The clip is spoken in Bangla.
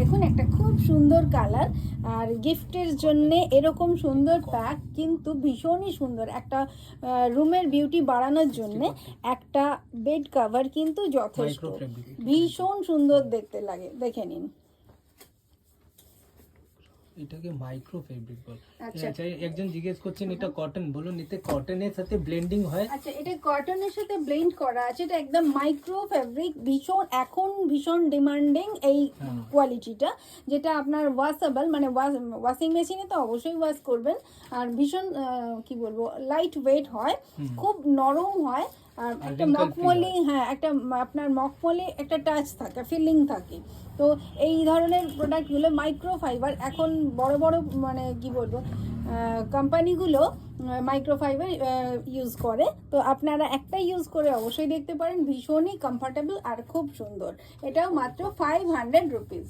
দেখুন একটা খুব সুন্দর কালার, আর গিফটের জন্য এরকম সুন্দর প্যাক কিন্তু ভীষণই সুন্দর। একটা রুমের বিউটি বাড়ানোর জন্য একটা বেড কভার কিন্তু যথেষ্ট, ভীষণ সুন্দর দেখতে লাগে। দেখে নিন, এটাকে মাইক্রো ফেব্রিক বলে। আচ্ছা। আচ্ছা, একজন জিজ্ঞেস করছেন এটা কটন, বলুন এতে কটনের সাথে ব্লেন্ডিং হয়? আচ্ছা, এটা কটনের সাথে ব্লেন্ড করা আছে, এটা একদম মাইক্রো ফেব্রিক, ভীষণ ডিমান্ডিং এই কোয়ালিটিটা, যেটা আপনার ওয়াশেবল, মানে ওয়াশিং মেশিনে তো অবশ্যই ওয়াশ করবেন, আর ভীষণ কি বলবো লাইট ওয়েট হয়, খুব নরম হয়, আর একটা মখমলি, হ্যাঁ একটা আপনার মখমলি একটা টাচ থাকে, ফিলিং থাকে। তো এই ধরনের প্রোডাক্টগুলো মাইক্রো ফাইবার, এখন বড় বড় মানে কি বলবো কোম্পানিগুলো মাইক্রোফাইবার ইউজ করে। তো আপনারা একটা ইউজ করে অবশ্যই দেখতে পারেন, ভীষণই কমফোর্টেবল আর খুব সুন্দর। এটাও মাত্র 500 রুপিস।